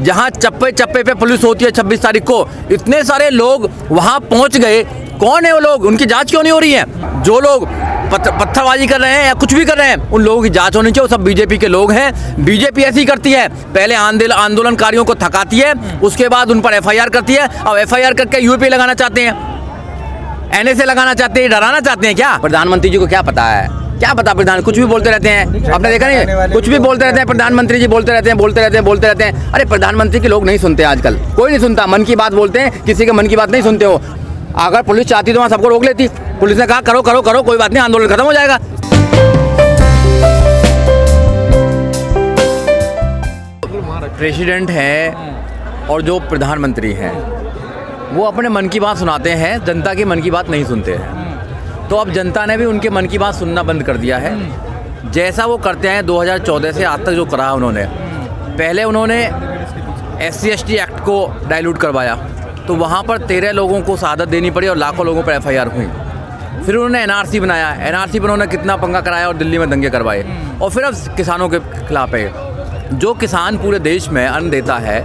जहां चप्पे चप्पे पे पुलिस होती है 26 तारीख को, इतने सारे लोग वहां पहुंच गए। कौन है वो लोग? उनकी जांच क्यों नहीं हो रही है? जो लोग पत्थरबाजी कर रहे हैं या कुछ भी कर रहे हैं, उन लोगों की जांच होनी चाहिए। वो सब बीजेपी के लोग हैं। बीजेपी ऐसी करती है, पहले आंदोलनकारियों को थकाती है, उसके बाद उन पर एफआईआर करती है। अब एफआईआर करके यूपी लगाना चाहते हैं, एनएसए लगाना चाहते हैं, डराना चाहते हैं क्या? प्रधानमंत्री जी को क्या पता है? क्या पता? प्रधान कुछ भी बोलते रहते हैं, आपने देखा नहीं? कुछ भी बोलते रहते हैं प्रधानमंत्री जी, बोलते रहते हैं। अरे प्रधानमंत्री के लोग नहीं सुनते, आजकल कोई नहीं सुनता। मन की बात बोलते हैं, किसी के मन की बात नहीं सुनते हो। अगर पुलिस चाहती तो वहाँ सबको रोक लेती। पुलिस ने कहा करो करो करो, कोई बात नहीं, आंदोलन खत्म हो जाएगा। प्रेसिडेंट है और जो प्रधानमंत्री हैं वो अपने मन की बात सुनाते हैं, जनता की मन की बात नहीं सुनते हैं। तो अब जनता ने भी उनके मन की बात सुनना बंद कर दिया है। जैसा वो करते हैं 2014 से आज तक जो करा उन्होंने, पहले उन्होंने SC/ST एक्ट को डाइल्यूट करवाया, तो वहाँ पर 13 लोगों को शहादत देनी पड़ी और लाखों लोगों पर FIR हुई। फिर उन्होंने NRC बनाया, NRC पर उन्होंने कितना पंगा कराया और दिल्ली में दंगे करवाए। और फिर अब किसानों के खिलाफ है। जो किसान पूरे देश में अन्न देता है,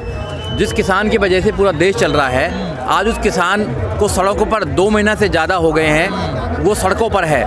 जिस किसान की वजह से पूरा देश चल रहा है, आज उस किसान को सड़कों पर 2 महीना से ज़्यादा हो गए हैं, वो सड़कों पर है।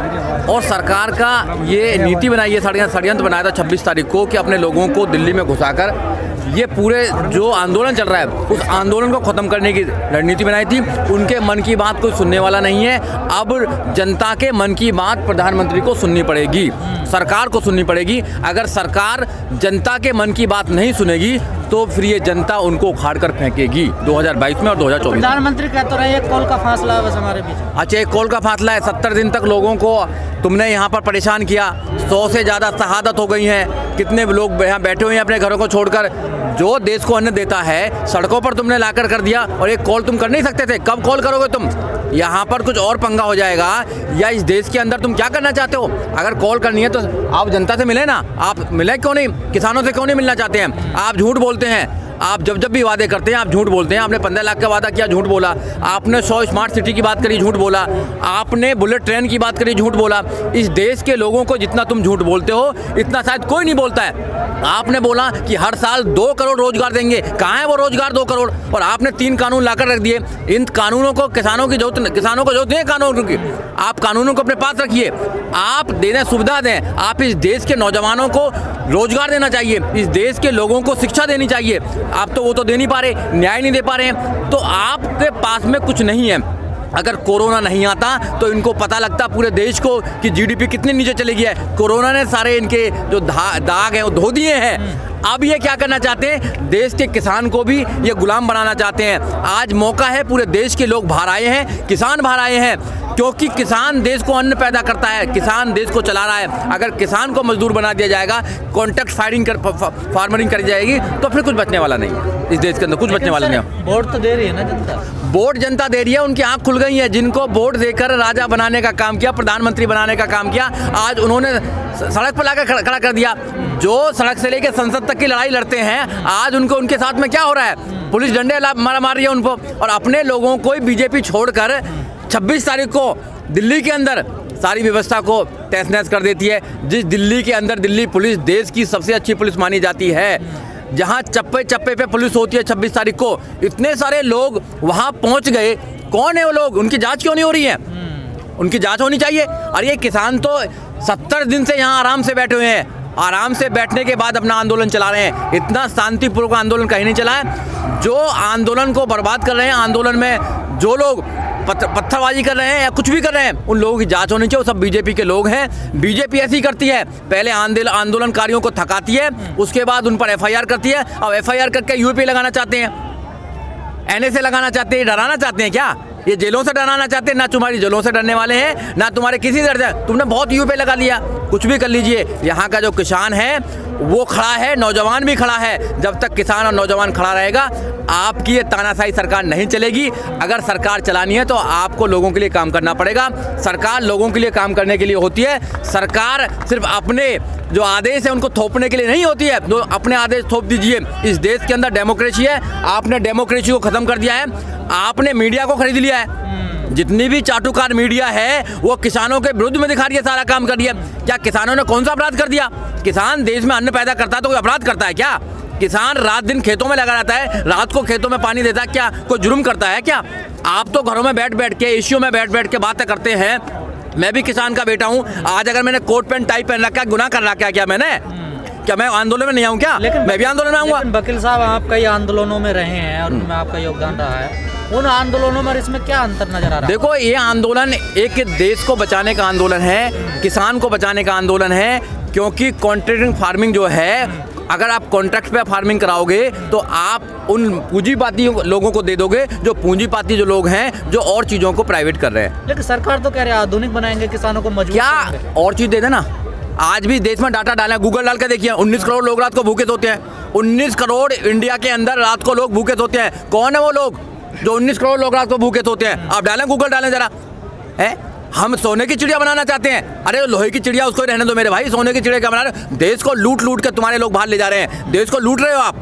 और सरकार का ये नीति बनाई है, षड्यंत्र बनाया था 26 तारीख को कि अपने लोगों को दिल्ली में घुसाकर ये पूरे जो आंदोलन चल रहा है उस आंदोलन को ख़त्म करने की रणनीति बनाई थी। उनके मन की बात कोई सुनने वाला नहीं है। अब जनता के मन की बात प्रधानमंत्री को सुननी पड़ेगी, सरकार को सुननी पड़ेगी। अगर सरकार जनता के मन की बात नहीं सुनेगी तो फिर ये जनता उनको उखाड़ कर फेंकेगी 2022 में और 2024 में। प्रधानमंत्री कह तो रहे हैं 1 कॉल का फासला है बस हमारे बीच। अच्छा, 1 कॉल का फासला है। 70 दिन तक लोगों को तुमने यहाँ पर परेशान किया, 100 से ज़्यादा शहादत हो गई हैं। कितने लोग यहाँ बैठे हुए हैं अपने घरों को छोड़कर। जो देश को अन्न देता है सड़कों पर तुमने लाकर कर दिया, और 1 कॉल तुम कर नहीं सकते थे। कब कॉल करोगे तुम? यहाँ पर कुछ और पंगा हो जाएगा। या इस देश के अंदर तुम क्या करना चाहते हो? अगर कॉल करनी है तो आप जनता से मिले ना। आप मिले क्यों नहीं? किसानों से क्यों नहीं मिलना चाहते हैं? आप झूठ बोलते हैं। आप जब भी वादे करते हैं आप झूठ बोलते हैं। आपने 15 लाख का वादा किया, झूठ बोला। आपने 100 स्मार्ट सिटी की बात करी, झूठ बोला। आपने बुलेट ट्रेन की बात करी, झूठ बोला। इस देश के लोगों को जितना तुम झूठ बोलते हो इतना शायद कोई नहीं बोलता है। आपने बोला कि हर साल 2 करोड़ रोजगार देंगे। कहाँ है वो रोजगार 2 करोड़? और आपने 3 कानून लाकर रख दिए। इन कानूनों को किसानों को जरूरत नहीं है कानूनों की। आप कानूनों को अपने पास रखिए, आप देने सुविधा दें। आप इस देश के नौजवानों को रोजगार देना चाहिए, इस देश के लोगों को शिक्षा देनी चाहिए। आप तो वो तो दे नहीं पा रहे, न्याय नहीं दे पा रहे हैं। तो आपके पास में कुछ नहीं है। अगर कोरोना नहीं आता तो इनको पता लगता पूरे देश को कि GDP कितनी नीचे चली गई है। कोरोना ने सारे इनके जो दाग हैं वो धो दिए हैं। अब ये क्या करना चाहते हैं? देश के किसान को भी ये गुलाम बनाना चाहते हैं। आज मौका है, पूरे देश के लोग बाहर आए हैं, किसान बाहर आए हैं, क्योंकि किसान देश को अन्न पैदा करता है, किसान देश को चला रहा है। अगर किसान को मजदूर बना दिया जाएगा, कॉन्ट्रैक्ट फार्मरिंग करी जाएगी, तो फिर कुछ बचने वाला नहीं। इस देश के अंदर कुछ बचने वाला नहीं। वोट तो दे रही है ना जनता, वोट जनता दे रही है। उनकी आंख खुल गई है। जिनको वोट देकर राजा बनाने का काम किया, प्रधानमंत्री बनाने का काम किया, आज उन्होंने सड़क पर लाकर खड़ा कर दिया। जो सड़क से लेकर संसद तक की लड़ाई लड़ते हैं, आज उनको उनके साथ में क्या हो रहा है? पुलिस डंडे मार रही है उनको। और अपने लोगों को बीजेपी छोड़कर 26 तारीख को दिल्ली के अंदर सारी व्यवस्था को तहस नहस कर देती है। जिस दिल्ली के अंदर दिल्ली पुलिस देश की सबसे अच्छी पुलिस मानी जाती है, जहां चप्पे चप्पे पे पुलिस होती है 26 तारीख को, इतने सारे लोग वहां पहुंच गए। कौन है वो लोग? उनकी जांच क्यों नहीं हो रही है? उनकी जांच होनी चाहिए। और ये किसान तो 70 दिन से यहाँ आराम से बैठे हुए हैं, आराम से बैठने के बाद अपना आंदोलन चला रहे हैं। इतना शांतिपूर्वक आंदोलन कहीं नहीं चला है। जो आंदोलन को बर्बाद कर रहे हैं, आंदोलन में जो लोग पत्थरबाजी कर रहे हैं या कुछ भी कर रहे हैं, उन लोगों की जांच होनी चाहिए। वो सब बीजेपी के लोग हैं। बीजेपी ऐसी करती है, पहले आंदोलनकारियों को थकाती है, उसके बाद उन पर FIR करती है। अब FIR करके यूपी लगाना चाहते हैं, NSA लगाना चाहते हैं, डराना चाहते हैं क्या? ये जेलों से डराना चाहते हैं? ना तुम्हारी जेलों से डरने वाले हैं, ना तुम्हारे किसी डर से। तुमने बहुत यूपी लगा लिया, कुछ भी कर लीजिए। यहाँ का जो किसान है वो खड़ा है, नौजवान भी खड़ा है। जब तक किसान और नौजवान खड़ा रहेगा, आपकी ये तानाशाही सरकार नहीं चलेगी। अगर सरकार चलानी है तो आपको लोगों के लिए काम करना पड़ेगा। सरकार लोगों के लिए काम करने के लिए होती है। सरकार सिर्फ अपने जो आदेश है उनको थोपने के लिए नहीं होती है। तो अपने आदेश थोप दीजिए। इस देश के अंदर डेमोक्रेसी है, आपने डेमोक्रेसी को खत्म कर दिया है। आपने मीडिया को खरीद लिया है। जितनी भी चाटुकार मीडिया है वो किसानों के विरुद्ध में दिखा रही है, सारा काम कर दिया। क्या किसानों ने कौन सा अपराध कर दिया? किसान देश में अन्न पैदा करता है तो कोई अपराध करता है क्या? किसान रात दिन खेतों में लगा रहता है, रात को खेतों में पानी देता है, क्या कोई जुर्म करता है क्या? आप तो घरों में बैठ बैठ के, एशियों में बैठ बैठ के बातें करते हैं। मैं भी किसान का बेटा हूँ। आज अगर मैंने कोट पैंट टाई पहन रखा है, गुनाह कर रखा है क्या मैंने? क्या मैं आंदोलन में नहीं आऊँ क्या? मैं भी आंदोलन में आऊँगा। वकील साहब, आप कई आंदोलनों में रहे हैं और उनमें आपका योगदान रहा है। उन आंदोलनों में इसमें क्या अंतर नजर आ रहा है? देखो, ये आंदोलन एक देश को बचाने का आंदोलन है, किसान को बचाने का आंदोलन है। क्योंकि कॉन्ट्रैक्टिंग फार्मिंग जो है, अगर आप कॉन्ट्रैक्ट पे फार्मिंग कराओगे तो आप उन पूंजीपाती लोगों को दे दोगे जो पूंजीपाती जो लोग हैं, जो और चीज़ों को प्राइवेट कर रहे हैं। लेकिन सरकार तो कह रही है आधुनिक बनाएंगे, किसानों को मजबूत क्या करेंगे। और चीज़ दे देना। आज भी देश में डाटा डाला है, गूगल डाल के देखिए, 19 करोड़ लोग रात को भूखे सोते हैं। 19 करोड़ इंडिया के अंदर रात को लोग भूखे सोते हैं। कौन है वो लोग जो 19 करोड़ लोग रात को भूखे सोते हैं? आप डालें, गूगल डालें जरा। है, हम सोने की चिड़िया बनाना चाहते हैं? अरे लोहे की चिड़िया उसको रहने दो मेरे भाई, सोने की चिड़िया क्या बना रहे हो? देश को लूट लूट के तुम्हारे लोग बाहर ले जा रहे हैं। देश को लूट रहे हो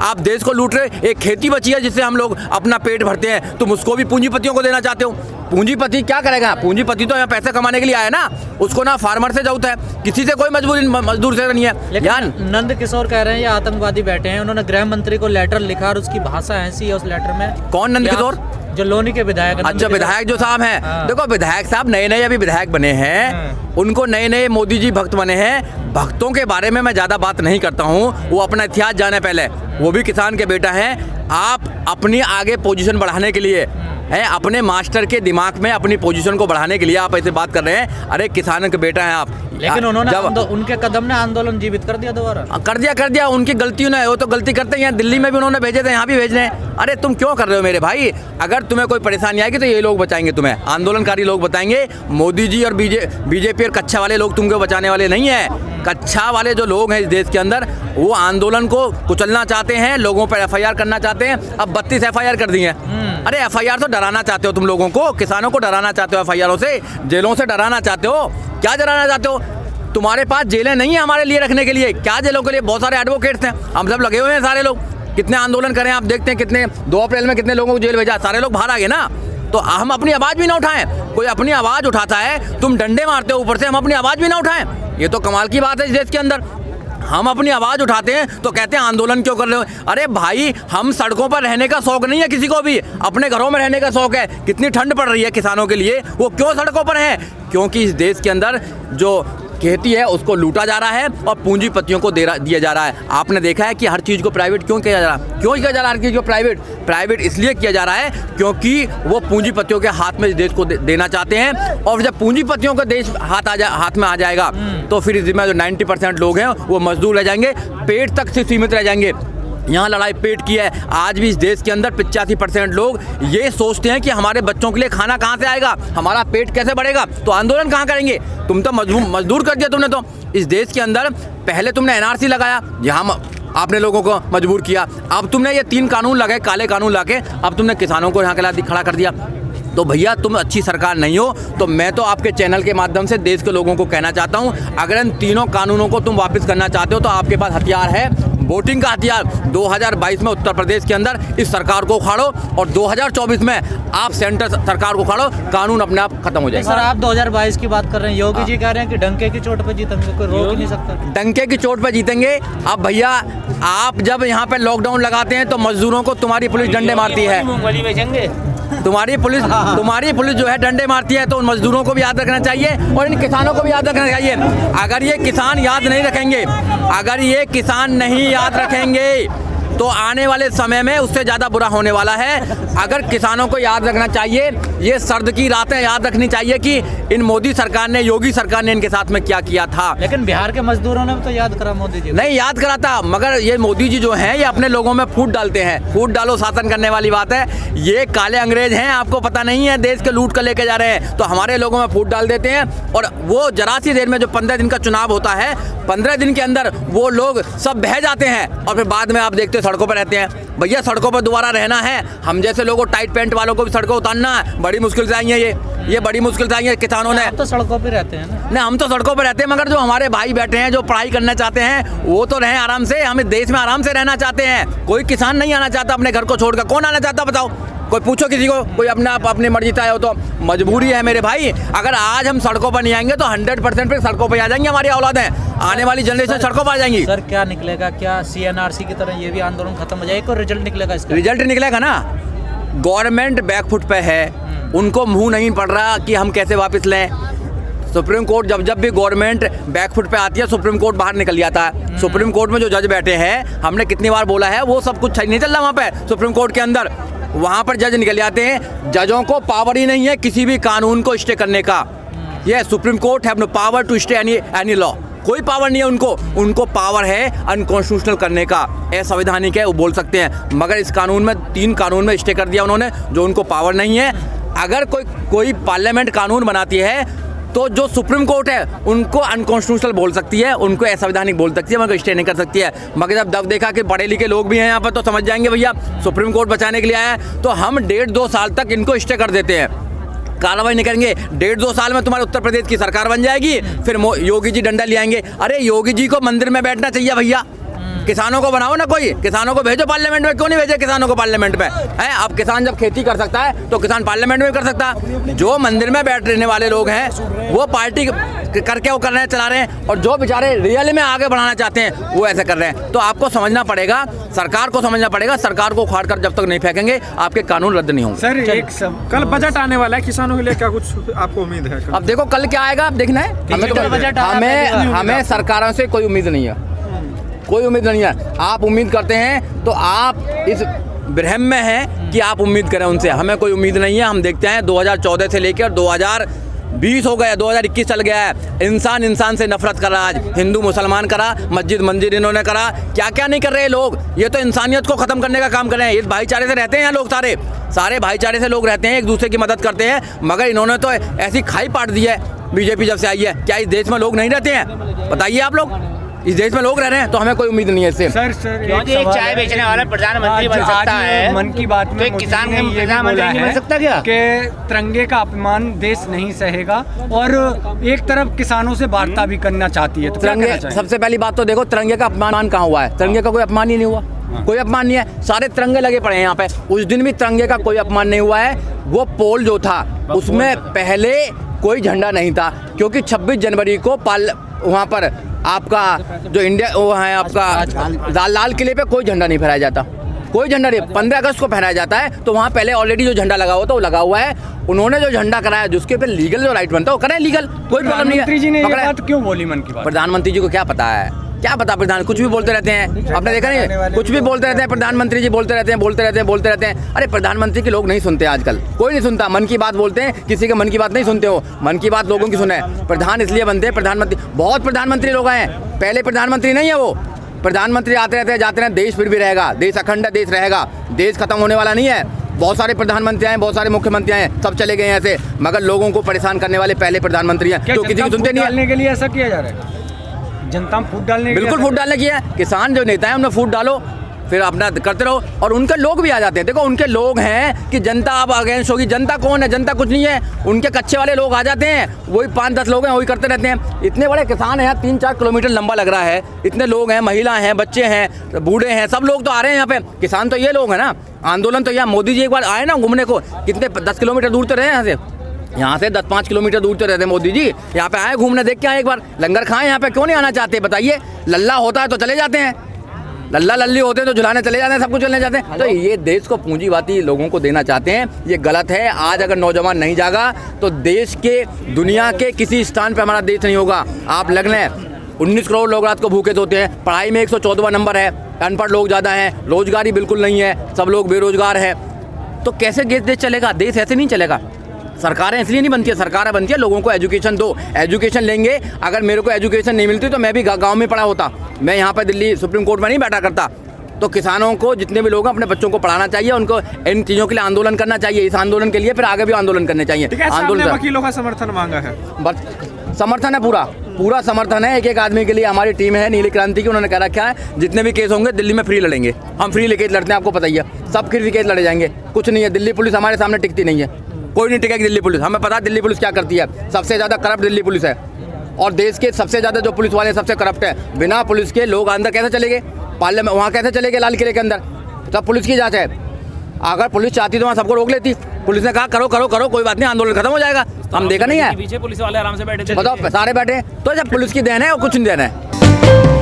आप देश को लूट रहे। एक खेती बची है जिससे हम लोग अपना पेट भरते हैं, तुम उसको भी पूंजीपतियों को देना चाहते हो। पूंजीपति क्या करेगा? पूंजीपति तो यहाँ पैसे कमाने के लिए आया ना, उसको ना फार्मर से जरूरत है, किसी से कोई मजदूर से नहीं है। लेकिन नंद किशोर कह रहे हैं ये आतंकवादी बैठे हैं, उन्होंने गृह मंत्री को लेटर लिखा और उसकी भाषा ऐसी है उस लेटर में। कौन नंद किशोर? जो लोनी के विधायक। अच्छा, विधायक जो साहब हैं। हाँ। देखो, विधायक साहब नए नए अभी विधायक बने हैं, उनको नए नए मोदी जी भक्त बने हैं। भक्तों के बारे में मैं ज़्यादा बात नहीं करता हूँ, वो अपना इतिहास जाने पहले। वो भी किसान के बेटा हैं। आप अपनी आगे पोजीशन बढ़ाने के लिए है, अपने मास्टर के दिमाग में अपनी पोजीशन को बढ़ाने के लिए आप ऐसे बात कर रहे हैं। अरे किसान के बेटा हैं आप। लेकिन उन्होंने उनके कदम ने आंदोलन जीवित कर दिया दोबारा। कर दिया उनकी गलतियों ने। वो तो गलती करते हैं, दिल्ली में भी उन्होंने भेजे थे, यहाँ भी भेज रहे हैं। अरे तुम क्यों कर रहे हो मेरे भाई? अगर तुम्हें कोई परेशानी आएगी तो ये लोग बचाएंगे तुम्हें, आंदोलनकारी लोग बताएंगे। मोदी जी और बीजेपी और कच्चा वाले लोग तुमको बचाने वाले नहीं है। कच्चा वाले जो लोग हैं इस देश के अंदर, वो आंदोलन को कुचलना चाहते हैं, लोगों पर FIR करना चाहते हैं। अब 32 FIR कर दी हैं। अरे FIR तो डराना चाहते हो तुम लोगों को, किसानों को डराना चाहते हो, FIR से, जेलों से डराना चाहते हो। क्या डराना चाहते हो? तुम्हारे पास जेलें नहीं है हमारे लिए रखने के लिए। क्या जेलों के लिए? बहुत सारे एडवोकेट्स हैं, हम सब लगे हुए हैं सारे लोग। कितने आंदोलन करें आप देखते हैं, कितने 2 अप्रैल में कितने लोगों को जेल भेजा, सारे लोग बाहर आ गए ना। तो हम अपनी आवाज़ भी ना उठाएं? कोई अपनी आवाज़ उठाता है, तुम डंडे मारते हो ऊपर से, हम अपनी आवाज़ भी ना उठाएं? ये तो कमाल की बात है इस देश के अंदर। हम अपनी आवाज़ उठाते हैं तो कहते हैं आंदोलन क्यों कर रहे हो? अरे भाई, हम सड़कों पर रहने का शौक नहीं है किसी को भी, अपने घरों में रहने का शौक है। कितनी ठंड पड़ रही है किसानों के लिए, वो क्यों सड़कों पर हैं? क्योंकि इस देश के अंदर जो खेती है उसको लूटा जा रहा है और पूंजीपतियों को दिया जा रहा है। आपने देखा है कि हर चीज़ को प्राइवेट क्यों किया जा रहा है? क्यों किया जा रहा है हर चीज़ को प्राइवेट इसलिए किया जा रहा है क्योंकि वो पूंजीपतियों के हाथ में इस देश को देना चाहते हैं। और जब पूंजीपतियों का देश हाथ में आ जाएगा तो फिर इसमें जो 90% लोग हैं वो मजदूर रह जाएंगे, पेट तक से सीमित रह जाएंगे। यहाँ लड़ाई पेट की है। आज भी इस देश के अंदर 85% लोग ये सोचते हैं कि हमारे बच्चों के लिए खाना कहाँ से आएगा, हमारा पेट कैसे बढ़ेगा, तो आंदोलन कहाँ करेंगे? तुम तो मजदूर कर दिया तुमने। तो इस देश के अंदर पहले तुमने NRC लगाया, यहाँ आपने लोगों को मजबूर किया। अब तुमने ये 3 कानून लगाए, काले कानून लाके, अब तुमने किसानों को यहाँ खड़ा कर दिया। तो भैया तुम अच्छी सरकार नहीं हो। तो मैं तो आपके चैनल के माध्यम से देश के लोगों को कहना चाहता हूँ, अगर इन तीनों कानूनों को तुम वापस करना चाहते हो तो आपके पास हथियार है, वोटिंग का हथियार। 2022 में उत्तर प्रदेश के अंदर इस सरकार को उखाड़ो और 2024 में आप सेंटर सरकार को उखाड़ो, कानून अपने आप खत्म हो जाएगा। सर, आप 2022 की बात कर रहे हैं, योगी जी कह रहे हैं कि डंके की चोट पर जीतेंगे, कोई रोक ही नहीं सकता। डंके की चोट पर जीतेंगे। अब भैया, आप जब यहाँ पे लॉकडाउन लगाते हैं तो मजदूरों को तुम्हारी पुलिस डंडे मारती है, मूंगफली बेचेंगे। तुम्हारी पुलिस जो है डंडे मारती है। तो उन मजदूरों को भी याद रखना चाहिए और इन किसानों को भी याद रखना चाहिए। अगर ये किसान याद नहीं रखेंगे तो आने वाले समय में उससे ज़्यादा बुरा होने वाला है। अगर किसानों को याद रखना चाहिए, ये सर्द की रातें याद रखनी चाहिए कि इन मोदी सरकार ने, योगी सरकार ने इनके साथ में क्या किया था। लेकिन बिहार के मजदूरों ने तो याद करा मोदी जी। नहीं याद कराता, मगर ये मोदी जी जो हैं ये अपने लोगों में फूट डालते हैं। फूट डालो शासन करने वाली बात है। ये काले अंग्रेज हैं, आपको पता नहीं है, देश के लूट कर लेके जा रहे हैं, तो हमारे लोगों में फूट डाल देते हैं। और वो जरा सी देर में, जो 15 दिन का चुनाव होता है, 15 दिन के अंदर वो लोग सब बह जाते हैं और फिर बाद में आप देखते सड़कों पर रहते हैं। भैया सड़कों पर दोबारा रहना है, हम जैसे लोगों टाइट पैंट वालों को भी सड़कों उतारना है, बड़ी मुश्किल से आई है ये बड़ी मुश्किल से आई है किसानों ने। तो सड़कों पे रहते हैं ना? नहीं, हम तो सड़कों पर रहते हैं, मगर जो हमारे भाई बैठे हैं, जो पढ़ाई करना चाहते हैं, वो तो रहें आराम से। हम इस देश में आराम से रहना चाहते हैं। कोई किसान नहीं आना चाहता अपने घर को छोड़कर। कौन आना चाहता बताओ? कोई पूछो किसी को, कोई अपने आप अपनी मर्जी से आए हो तो मजबूरी है मेरे भाई। अगर आज हम सड़कों पर नहीं आएंगे तो 100% फिर सड़कों पर आ जाएंगी हमारी औलादें, आने वाली जनरेशन सड़कों पर आ जाएंगी। सर क्या निकलेगा, क्या CNRC की तरह ये भी आंदोलन खत्म हो जाएगा और रिजल्ट निकलेगा इसका? रिजल्ट निकलेगा ना। गवर्नमेंट बैकफुट पे है, उनको मुंह नहीं पड़ रहा कि हम कैसे वापस लें। सुप्रीम कोर्ट जब भी गवर्नमेंट बैकफुट पे आती है, सुप्रीम कोर्ट बाहर निकल जाता है। सुप्रीम कोर्ट में जो जज बैठे हैं, हमने कितनी बार बोला है, वो सब कुछ सही नहीं चल रहा वहाँ पे सुप्रीम कोर्ट के अंदर। वहाँ पर जज निकल जाते हैं। जजों को पावर ही नहीं है किसी भी कानून को स्टे करने का। ये Supreme Court have no power to stay any law. कोई पावर नहीं है उनको पावर है अनकॉन्स्टिट्यूशनल करने का, असंवैधानिक है वो बोल सकते हैं। मगर इस कानून में 3 कानून में स्टे कर दिया उन्होंने, जो उनको पावर नहीं है। अगर कोई पार्लियामेंट कानून बनाती है तो जो सुप्रीम कोर्ट है उनको अनकॉन्स्टिट्यूशनल बोल सकती है, उनको असंवैधानिक बोल सकती है, मगर स्टे नहीं कर सकती है। मगर जब देखा कि पढ़े लिखे लोग भी हैं यहाँ पर तो समझ जाएंगे भैया सुप्रीम कोर्ट बचाने के लिए आया है, तो हम 1.5-2 साल तक इनको स्टे कर देते हैं। कार्रवाई नहीं करेंगे, 1.5-2 साल में तुम्हारे उत्तर प्रदेश की सरकार बन जाएगी। फिर योगी जी डंडा ले आएंगे। अरे योगी जी को मंदिर में बैठना चाहिए भैया। किसानों को बनाओ ना, कोई किसानों को भेजो पार्लियामेंट में। क्यों नहीं भेजे किसानों को पार्लियामेंट में? है अब किसान जब खेती कर सकता है तो किसान पार्लियामेंट में कर सकता है। जो मंदिर में बैठ रहने वाले लोग हैं वो पार्टी करके वो कर रहे हैं, चला रहे हैं, और जो बेचारे रियल में आगे बढ़ाना चाहते हैं वो ऐसे कर रहे हैं। तो आपको समझना पड़ेगा, सरकार को समझना पड़ेगा। सरकार को उखाड़ कर जब तक नहीं फेंकेंगे आपके कानून रद्द नहीं होंगे। सर एक कल बजट आने वाला है, किसानों के लिए क्या कुछ आपको उम्मीद है? अब देखो कल क्या आएगा, अब देखना है। हमें सरकारों से कोई उम्मीद नहीं है, कोई उम्मीद नहीं है। आप उम्मीद करते हैं तो आप इस भ्रम में हैं कि आप उम्मीद करें उनसे। हमें कोई उम्मीद नहीं है। हम देखते हैं 2014 से लेकर 2020 हो गया, 2021 चल गया है। इंसान से नफरत करा, आज हिंदू मुसलमान करा, मस्जिद इन्होंने करा। क्या क्या नहीं कर रहे लोग। ये तो इंसानियत को ख़त्म करने का काम कर रहे हैं। इस भाईचारे से रहते हैं यहाँ लोग, सारे भाईचारे से लोग रहते हैं, एक दूसरे की मदद करते हैं। मगर इन्होंने तो ऐसी खाई पाट दी है बीजेपी जब से आई है। क्या इस देश में लोग नहीं रहते हैं? बताइए आप लोग, इस देश में लोग रह रहे हैं, तो हमें कोई उम्मीद नहीं है इससे। सर क्योंकि एक चाय बेचने वाला प्रधानमंत्री बन सकता है, मन की बात में तो किसान का प्रधानमंत्री नहीं बन सकता क्या? कि तिरंगे का अपमान देश नहीं सहेगा, और एक तरफ किसानों से वार्ता भी करना चाहती है, तो क्या कहना चाहिए? सबसे पहली बात तो देखो, तिरंगे का अपमान कहाँ हुआ है? तिरंगे का कोई अपमान ही नहीं हुआ, कोई अपमान नहीं है। सारे तिरंगे लगे पड़े हैं यहाँ पे। उस दिन भी तिरंगे का कोई अपमान नहीं हुआ है। वो पोल जो था उसमें पहले कोई झंडा नहीं था, क्योंकि 26 जनवरी को वहाँ पर आपका जो इंडिया वो है आपका लाल किले पे कोई झंडा नहीं फहराया जाता, कोई झंडा नहीं। 15 अगस्त को फहराया जाता है, तो वहाँ पहले ऑलरेडी जो झंडा लगा हुआ था वो लगा हुआ है। उन्होंने जो झंडा कराया, जिसके पे लीगल जो राइट बनता है वो करें, लीगल, कोई प्रॉब्लम नहीं है। प्रधानमंत्री जी ने ये बात क्यों बोली मन की बात? प्रधानमंत्री जी को क्या पता है, क्या पता? प्रधान कुछ भी बोलते रहते हैं, आपने देखा नहीं, कुछ भी बोलते रहते हैं। प्रधानमंत्री जी बोलते रहते हैं। अरे प्रधानमंत्री के लोग नहीं सुनते आजकल, कोई नहीं सुनता। मन की बात बोलते हैं, किसी के मन की बात नहीं सुनते हो। मन की बात लोगों की सुने। प्रधान इसलिए बनते हैं, प्रधानमंत्री, बहुत प्रधानमंत्री लोग आए हैं, पहले प्रधानमंत्री नहीं है वो। प्रधानमंत्री आते रहते हैं, जाते रहते, देश फिर भी रहेगा, देश अखंड देश रहेगा, देश खत्म होने वाला नहीं है। बहुत सारे प्रधानमंत्री आए, बहुत सारे मुख्यमंत्री आए, सब चले गए ऐसे, मगर लोगों को परेशान करने वाले पहले प्रधानमंत्री हैं, तो किसी की सुनते नहीं है। के लिए ऐसा किया जा रहा है, जनता में फूट डालने, बिल्कुल फूट डालने की है। किसान जो नेता है उन्हें फूट डालो, फिर अपना करते रहो, और उनके लोग भी आ जाते हैं। देखो उनके लोग हैं कि जनता अब अगेंस्ट होगी। जनता कौन है? जनता कुछ नहीं है। उनके कच्चे वाले लोग आ जाते हैं, वही 5-10 लोग हैं, वही करते रहते हैं। इतने बड़े किसान हैं यहाँ, 3-4 किलोमीटर लंबा लग रहा है, इतने लोग हैं, महिला हैं, बच्चे हैं, बूढ़े हैं, सब लोग तो आ रहे हैं यहाँ पे। किसान तो ये लोग हैं ना। आंदोलन तो यहाँ मोदी जी एक बार आए ना घूमने को, कितने 10 किलोमीटर दूर तो रहे यहाँ से 10-5 किलोमीटर दूर तो रहते मोदी जी, यहाँ पे आए घूमने, देख के आए, एक बार लंगर खाएं। यहाँ पे क्यों नहीं आना चाहते बताइए? लल्ला होता है तो चले जाते हैं, लल्ला लल्ली होते हैं तो झुलाने चले जाते हैं, सब कुछ चलने जाते हैं। तो ये देश को पूंजीवादी लोगों को देना चाहते हैं, ये गलत है। आज अगर नौजवान नहीं जागा तो देश के, दुनिया के किसी स्थान पर हमारा देश नहीं होगा। आप लग लें 19 करोड़ लोग रात को भूखे सोते हैं, पढ़ाई में 114वां नंबर है, अनपढ़ लोग ज़्यादा हैं, रोजगारी बिल्कुल नहीं है, सब लोग बेरोजगार है। तो कैसे देश चलेगा? देश ऐसे नहीं चलेगा। सरकारें इसलिए नहीं बनती है, सरकारें बनती है लोगों को एजुकेशन दो, एजुकेशन लेंगे। अगर मेरे को एजुकेशन नहीं मिलती तो मैं भी गांव में पढ़ा होता, मैं यहाँ पर दिल्ली सुप्रीम कोर्ट में नहीं बैठा करता। तो किसानों को, जितने भी लोग हैं, अपने बच्चों को पढ़ाना चाहिए, उनको इन चीज़ों के लिए आंदोलन करना चाहिए। इस आंदोलन के लिए फिर आगे भी आंदोलन करने चाहिए। आंदोलन, वकीलों का समर्थन मांगा है, समर्थन है, पूरा समर्थन है। एक आदमी के लिए हमारी टीम है नीली क्रांति की, उन्होंने कह रखा है जितने भी केस होंगे दिल्ली में फ्री लड़ेंगे। हम फ्री केस लड़ते हैं, आपको पता ही है, सब फ्री केस लड़े जाएंगे। कुछ नहीं है, दिल्ली पुलिस हमारे सामने टिकती नहीं है, कोई नहीं टिकेगी दिल्ली पुलिस। हमें पता है दिल्ली पुलिस क्या करती है, सबसे ज़्यादा करप्ट दिल्ली पुलिस है, और देश के सबसे ज़्यादा जो पुलिस वाले सबसे करप्ट है। बिना पुलिस के लोग अंदर कैसे चले गए? पार्लियामेंट वहाँ कैसे चले गए? लाल किले के अंदर सब पुलिस की जाँच है। अगर पुलिस चाहती तो वहाँ सबको रोक लेती। पुलिस ने कहा करो करो करो, कोई बात नहीं, आंदोलन खत्म हो जाएगा। हम देखा नहीं है, पीछे पुलिस वाले आराम से बैठे थे। बताओ सारे बैठे। तो जब पुलिस की देन है और कुछ नहीं देन है।